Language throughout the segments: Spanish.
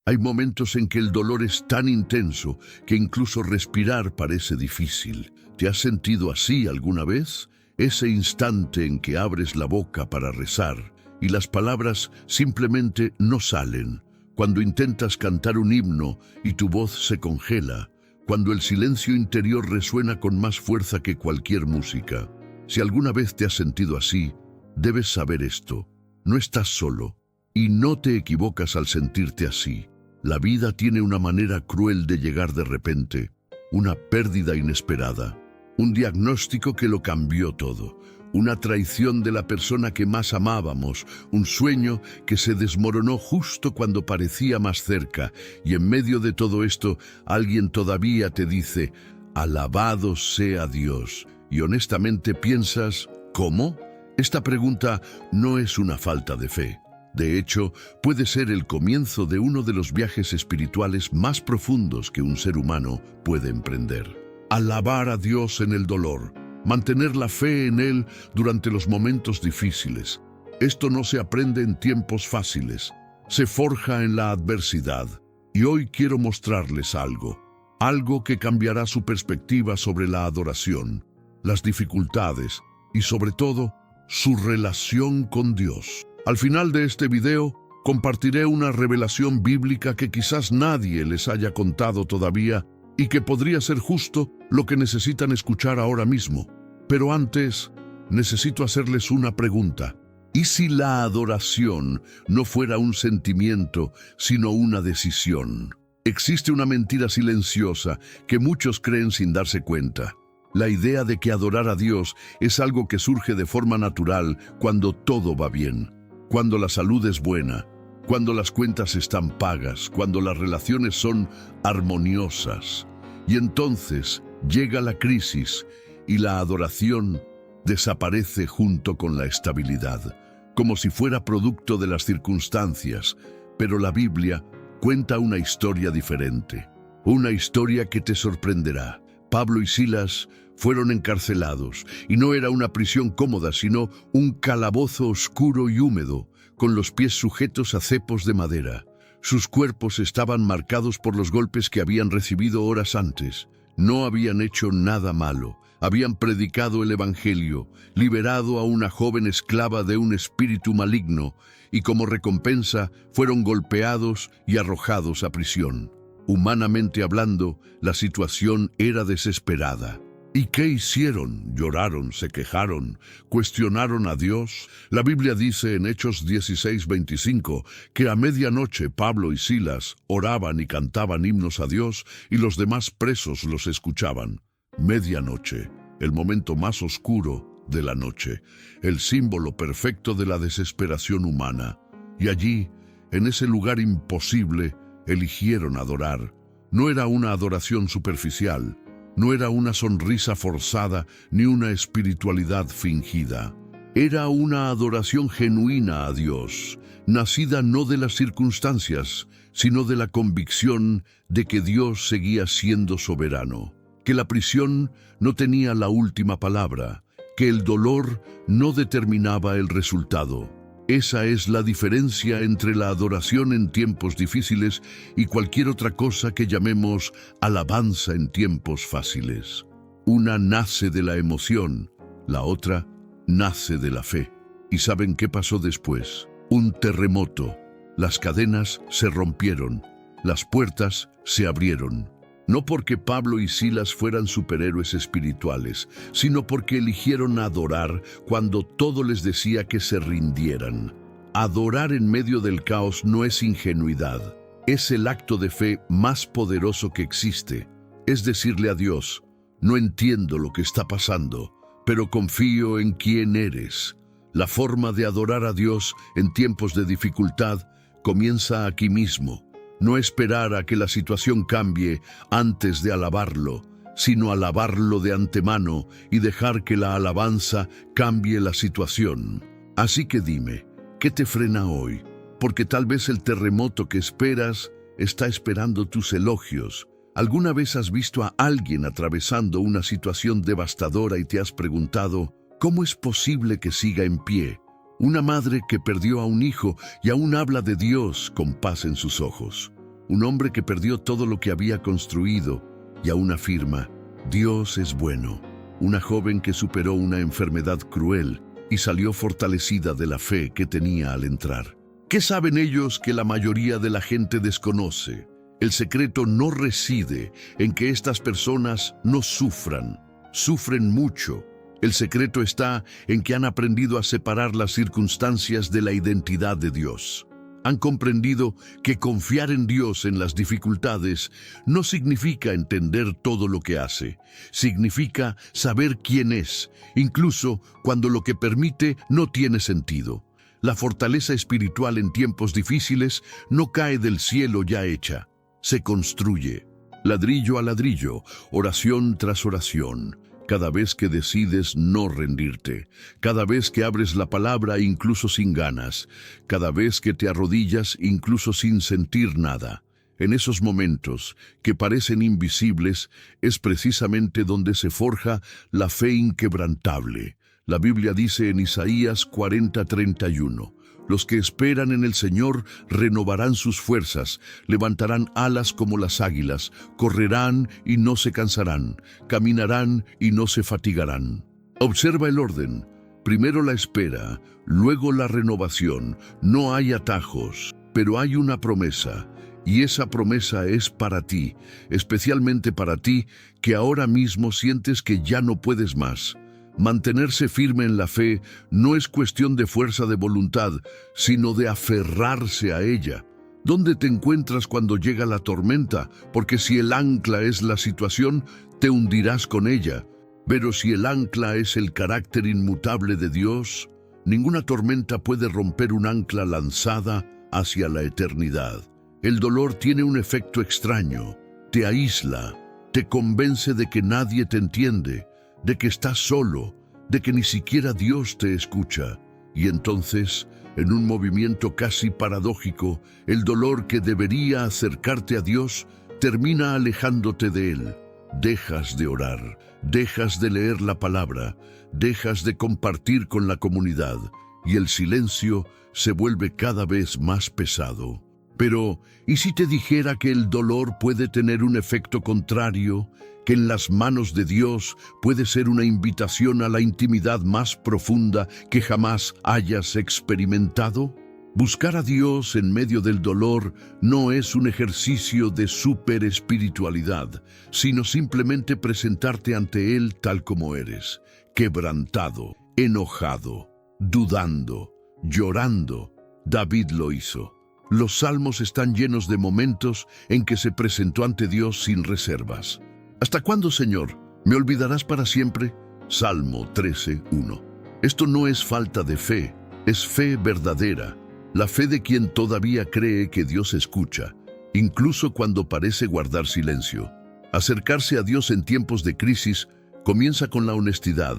Hay momentos en que el dolor es tan intenso que incluso respirar parece difícil. ¿Te has sentido así alguna vez? Ese instante en que abres la boca para rezar y las palabras simplemente no salen. Cuando intentas cantar un himno y tu voz se congela. Cuando el silencio interior resuena con más fuerza que cualquier música. Si alguna vez te has sentido así, debes saber esto. No estás solo y no te equivocas al sentirte así. La vida tiene una manera cruel de llegar de repente, una pérdida inesperada, un diagnóstico que lo cambió todo, una traición de la persona que más amábamos, un sueño que se desmoronó justo cuando parecía más cerca, y en medio de todo esto alguien todavía te dice, alabado sea Dios, y honestamente piensas, ¿cómo? Esta pregunta no es una falta de fe. De hecho, puede ser el comienzo de uno de los viajes espirituales más profundos que un ser humano puede emprender. Alabar a Dios en el dolor, mantener la fe en Él durante los momentos difíciles. Esto no se aprende en tiempos fáciles, se forja en la adversidad. Y hoy quiero mostrarles algo que cambiará su perspectiva sobre la adoración, las dificultades y sobre todo, su relación con Dios. Al final de este video, compartiré una revelación bíblica que quizás nadie les haya contado todavía y que podría ser justo lo que necesitan escuchar ahora mismo. Pero antes, necesito hacerles una pregunta. ¿Y si la adoración no fuera un sentimiento, sino una decisión? Existe una mentira silenciosa que muchos creen sin darse cuenta. La idea de que adorar a Dios es algo que surge de forma natural cuando todo va bien. Cuando la salud es buena, cuando las cuentas están pagas, cuando las relaciones son armoniosas. Y entonces llega la crisis y la adoración desaparece junto con la estabilidad, como si fuera producto de las circunstancias. Pero la Biblia cuenta una historia diferente, una historia que te sorprenderá. Pablo y Silas fueron encarcelados, y no era una prisión cómoda, sino un calabozo oscuro y húmedo, con los pies sujetos a cepos de madera. Sus cuerpos estaban marcados por los golpes que habían recibido horas antes. No habían hecho nada malo, habían predicado el Evangelio, liberado a una joven esclava de un espíritu maligno, y como recompensa fueron golpeados y arrojados a prisión. Humanamente hablando, la situación era desesperada. ¿Y qué hicieron? Lloraron, se quejaron, cuestionaron a Dios. La Biblia dice en Hechos 16:25 que a medianoche Pablo y Silas oraban y cantaban himnos a Dios y los demás presos los escuchaban. Medianoche, el momento más oscuro de la noche, el símbolo perfecto de la desesperación humana. Y allí, en ese lugar imposible, eligieron adorar. No era una adoración superficial, no era una sonrisa forzada ni una espiritualidad fingida. Era una adoración genuina a Dios, nacida no de las circunstancias, sino de la convicción de que Dios seguía siendo soberano, que la prisión no tenía la última palabra, que el dolor no determinaba el resultado. Esa es la diferencia entre la adoración en tiempos difíciles y cualquier otra cosa que llamemos alabanza en tiempos fáciles. Una nace de la emoción, la otra nace de la fe. ¿Y saben qué pasó después? Un terremoto. Las cadenas se rompieron, las puertas se abrieron. No porque Pablo y Silas fueran superhéroes espirituales, sino porque eligieron adorar cuando todo les decía que se rindieran. Adorar en medio del caos no es ingenuidad, es el acto de fe más poderoso que existe. Es decirle a Dios, no entiendo lo que está pasando, pero confío en quién eres. La forma de adorar a Dios en tiempos de dificultad comienza aquí mismo. No esperar a que la situación cambie antes de alabarlo, sino alabarlo de antemano y dejar que la alabanza cambie la situación. Así que dime, ¿qué te frena hoy? Porque tal vez el terremoto que esperas está esperando tus elogios. ¿Alguna vez has visto a alguien atravesando una situación devastadora y te has preguntado, ¿cómo es posible que siga en pie? Una madre que perdió a un hijo y aún habla de Dios con paz en sus ojos. un hombre que perdió todo lo que había construido y aún afirma, Dios es bueno. Una joven que superó una enfermedad cruel y salió fortalecida de la fe que tenía al entrar. ¿Qué saben ellos que la mayoría de la gente desconoce? El secreto no reside en que estas personas no sufran. Sufren mucho. El secreto está en que han aprendido a separar las circunstancias de la identidad de Dios. Han comprendido que confiar en Dios en las dificultades no significa entender todo lo que hace. Significa saber quién es, incluso cuando lo que permite no tiene sentido. La fortaleza espiritual en tiempos difíciles no cae del cielo ya hecha. Se construye, ladrillo a ladrillo, oración tras oración. Cada vez que decides no rendirte, cada vez que abres la palabra incluso sin ganas, cada vez que te arrodillas incluso sin sentir nada. En esos momentos, que parecen invisibles, es precisamente donde se forja la fe inquebrantable. La Biblia dice en Isaías 40:31, los que esperan en el Señor renovarán sus fuerzas, levantarán alas como las águilas, correrán y no se cansarán, caminarán y no se fatigarán. Observa el orden, primero la espera, luego la renovación. No hay atajos, pero hay una promesa, y esa promesa es para ti, especialmente para ti que ahora mismo sientes que ya no puedes más. Mantenerse firme en la fe no es cuestión de fuerza de voluntad, sino de aferrarse a ella. ¿Dónde te encuentras cuando llega la tormenta? Porque si el ancla es la situación, te hundirás con ella. Pero si el ancla es el carácter inmutable de Dios, ninguna tormenta puede romper un ancla lanzada hacia la eternidad. El dolor tiene un efecto extraño. Te aísla, te convence de que nadie te entiende, de que estás solo, de que ni siquiera Dios te escucha. Y entonces, en un movimiento casi paradójico, el dolor que debería acercarte a Dios termina alejándote de Él. Dejas de orar, dejas de leer la palabra, dejas de compartir con la comunidad, y el silencio se vuelve cada vez más pesado. Pero, ¿y si te dijera que el dolor puede tener un efecto contrario? Que en las manos de Dios puede ser una invitación a la intimidad más profunda que jamás hayas experimentado. Buscar a Dios en medio del dolor no es un ejercicio de superespiritualidad, sino simplemente presentarte ante Él tal como eres, quebrantado, enojado, dudando, llorando. David lo hizo. Los salmos están llenos de momentos en que se presentó ante Dios sin reservas. ¿Hasta cuándo, Señor? ¿Me olvidarás para siempre? Salmo 13:1. Esto no es falta de fe, es fe verdadera, la fe de quien todavía cree que Dios escucha, incluso cuando parece guardar silencio. Acercarse a Dios en tiempos de crisis comienza con la honestidad,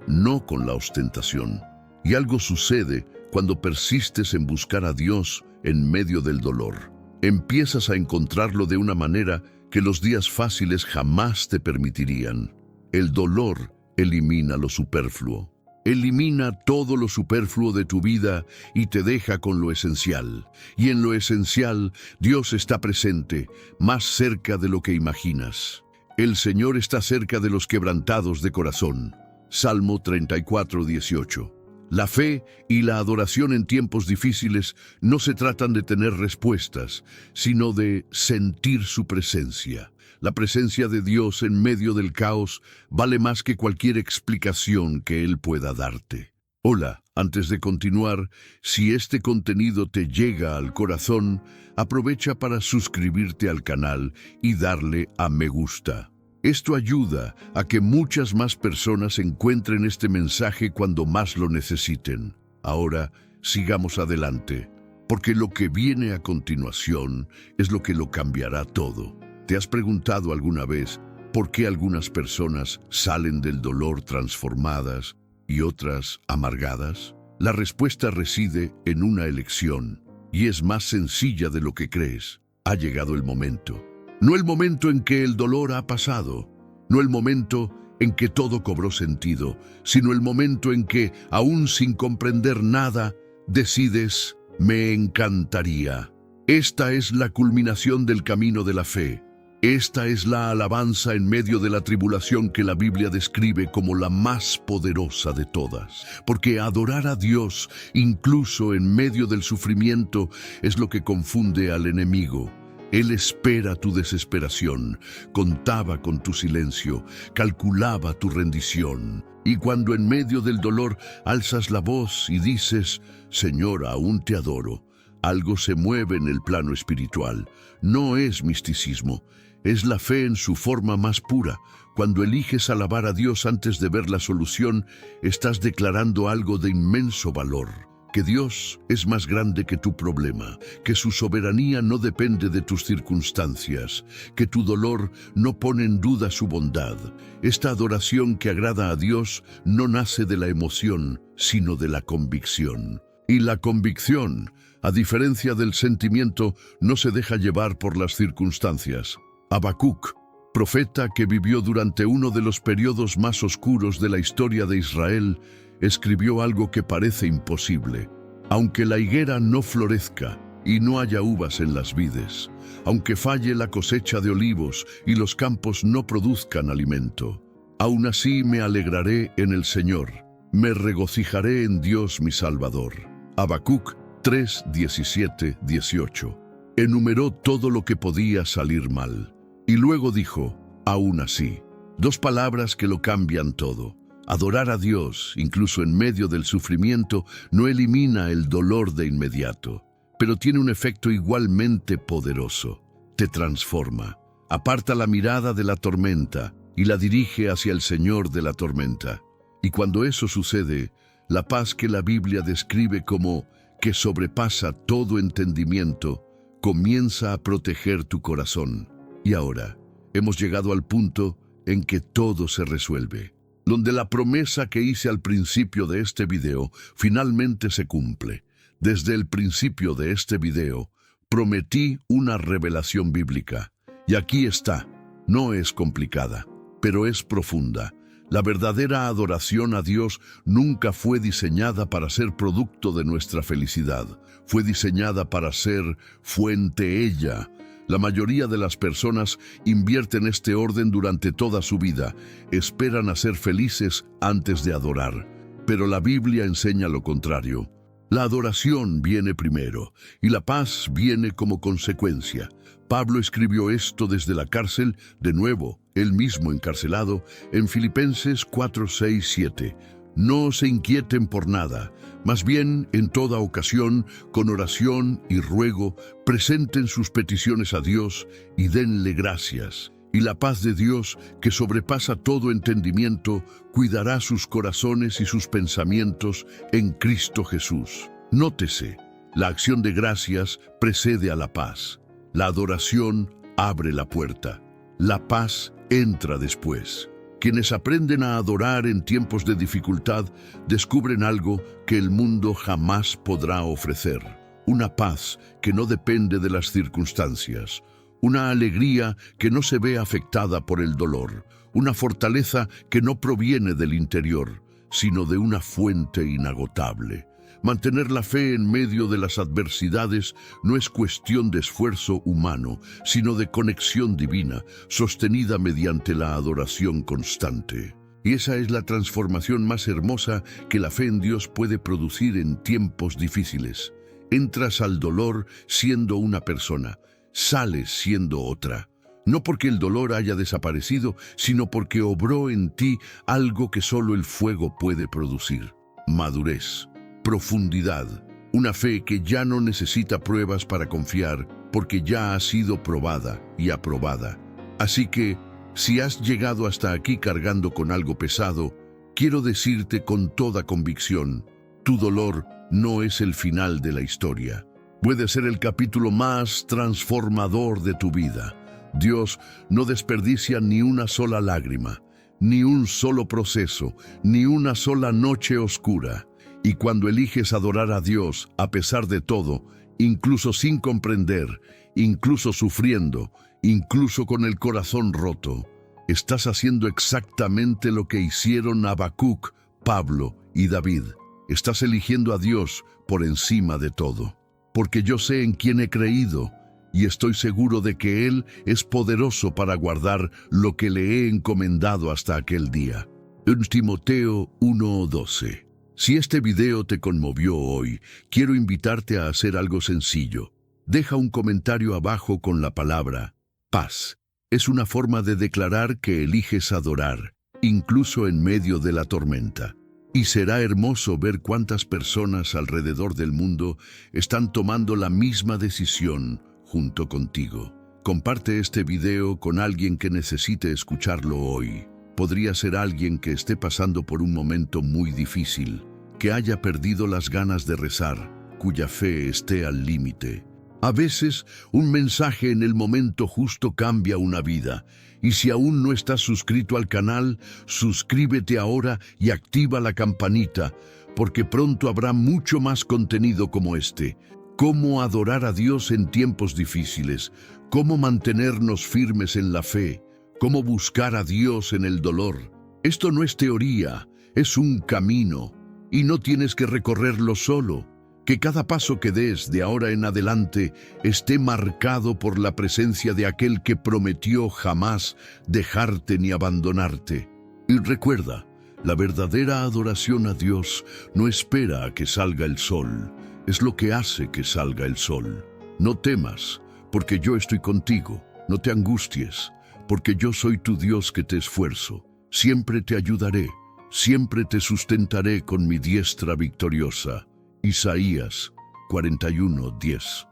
no con la ostentación. Y algo sucede cuando persistes en buscar a Dios en medio del dolor. Empiezas a encontrarlo de una manera que los días fáciles jamás te permitirían. El dolor elimina lo superfluo. Elimina todo lo superfluo de tu vida y te deja con lo esencial. Y en lo esencial, Dios está presente, más cerca de lo que imaginas. El Señor está cerca de los quebrantados de corazón. Salmo 34:18. La fe y la adoración en tiempos difíciles no se tratan de tener respuestas, sino de sentir su presencia. La presencia de Dios en medio del caos vale más que cualquier explicación que Él pueda darte. Hola, antes de continuar, si este contenido te llega al corazón, aprovecha para suscribirte al canal y darle a me gusta. Esto ayuda a que muchas más personas encuentren este mensaje cuando más lo necesiten. Ahora, sigamos adelante, porque lo que viene a continuación es lo que lo cambiará todo. ¿Te has preguntado alguna vez por qué algunas personas salen del dolor transformadas y otras amargadas? La respuesta reside en una elección, y es más sencilla de lo que crees. Ha llegado el momento. No el momento en que el dolor ha pasado, no el momento en que todo cobró sentido, sino el momento en que, aún sin comprender nada, decides, me encantaría. Esta es la culminación del camino de la fe. Esta es la alabanza en medio de la tribulación que la Biblia describe como la más poderosa de todas. Porque adorar a Dios, incluso en medio del sufrimiento, es lo que confunde al enemigo. Él espera tu desesperación, contaba con tu silencio, calculaba tu rendición. Y cuando en medio del dolor alzas la voz y dices, Señor, aún te adoro, algo se mueve en el plano espiritual. No es misticismo, es la fe en su forma más pura. Cuando eliges alabar a Dios antes de ver la solución, estás declarando algo de inmenso valor. Que Dios es más grande que tu problema, que su soberanía no depende de tus circunstancias, que tu dolor no pone en duda su bondad. Esta adoración que agrada a Dios no nace de la emoción, sino de la convicción. Y la convicción, a diferencia del sentimiento, no se deja llevar por las circunstancias. Habacuc, profeta que vivió durante uno de los periodos más oscuros de la historia de Israel, escribió algo que parece imposible. Aunque la higuera no florezca y no haya uvas en las vides, aunque falle la cosecha de olivos y los campos no produzcan alimento, aún así me alegraré en el Señor, me regocijaré en Dios mi Salvador. Habacuc 3, 17, 18. Enumeró todo lo que podía salir mal. Y luego dijo, aún así. Dos palabras que lo cambian todo. Adorar a Dios, incluso en medio del sufrimiento, no elimina el dolor de inmediato, pero tiene un efecto igualmente poderoso. Te transforma, aparta la mirada de la tormenta y la dirige hacia el Señor de la tormenta. Y cuando eso sucede, la paz que la Biblia describe como que sobrepasa todo entendimiento, comienza a proteger tu corazón. Y ahora, hemos llegado al punto en que todo se resuelve, donde la promesa que hice al principio de este video finalmente se cumple. Desde el principio de este video, prometí una revelación bíblica. Y aquí está. No es complicada, pero es profunda. La verdadera adoración a Dios nunca fue diseñada para ser producto de nuestra felicidad. Fue diseñada para ser fuente ella. La mayoría de las personas invierten este orden durante toda su vida. Esperan a ser felices antes de adorar. Pero la Biblia enseña lo contrario. La adoración viene primero y la paz viene como consecuencia. Pablo escribió esto desde la cárcel, de nuevo, él mismo encarcelado, en Filipenses 4, 6, 7. No se inquieten por nada, más bien en toda ocasión, con oración y ruego, presenten sus peticiones a Dios y denle gracias. Y la paz de Dios, que sobrepasa todo entendimiento, cuidará sus corazones y sus pensamientos en Cristo Jesús. Nótese, la acción de gracias precede a la paz. La adoración abre la puerta. La paz entra después. Quienes aprenden a adorar en tiempos de dificultad descubren algo que el mundo jamás podrá ofrecer. Una paz que no depende de las circunstancias. Una alegría que no se ve afectada por el dolor. Una fortaleza que no proviene del interior, sino de una fuente inagotable. Mantener la fe en medio de las adversidades no es cuestión de esfuerzo humano, sino de conexión divina, sostenida mediante la adoración constante. Y esa es la transformación más hermosa que la fe en Dios puede producir en tiempos difíciles. Entras al dolor siendo una persona, sales siendo otra. No porque el dolor haya desaparecido, sino porque obró en ti algo que solo el fuego puede producir. Madurez. Profundidad, una fe que ya no necesita pruebas para confiar, porque ya ha sido probada y aprobada. Así que, si has llegado hasta aquí cargando con algo pesado, quiero decirte con toda convicción, tu dolor no es el final de la historia. Puede ser el capítulo más transformador de tu vida. Dios no desperdicia ni una sola lágrima, ni un solo proceso, ni una sola noche oscura. Y cuando eliges adorar a Dios, a pesar de todo, incluso sin comprender, incluso sufriendo, incluso con el corazón roto, estás haciendo exactamente lo que hicieron Habacuc, Pablo y David. Estás eligiendo a Dios por encima de todo. porque yo sé en quién he creído, y estoy seguro de que Él es poderoso para guardar lo que le he encomendado hasta aquel día. 1 Timoteo 1:12. Si este video te conmovió hoy, quiero invitarte a hacer algo sencillo. Deja un comentario abajo con la palabra paz. Es una forma de declarar que eliges adorar, incluso en medio de la tormenta. Y será hermoso ver cuántas personas alrededor del mundo están tomando la misma decisión junto contigo. Comparte este video con alguien que necesite escucharlo hoy. Podría ser alguien que esté pasando por un momento muy difícil, que haya perdido las ganas de rezar, cuya fe esté al límite. A veces, un mensaje en el momento justo cambia una vida. Y si aún no estás suscrito al canal, suscríbete ahora y activa la campanita, porque pronto habrá mucho más contenido como este. Cómo adorar a Dios en tiempos difíciles, cómo mantenernos firmes en la fe, cómo buscar a Dios en el dolor. Esto no es teoría, es un camino, y no tienes que recorrerlo solo. Que cada paso que des de ahora en adelante esté marcado por la presencia de aquel que prometió jamás dejarte ni abandonarte. Y recuerda, la verdadera adoración a Dios no espera a que salga el sol, es lo que hace que salga el sol. No temas, porque yo estoy contigo. No te angusties, porque yo soy tu Dios que te esfuerzo. Siempre te ayudaré, siempre te sustentaré con mi diestra victoriosa. Isaías 41:10.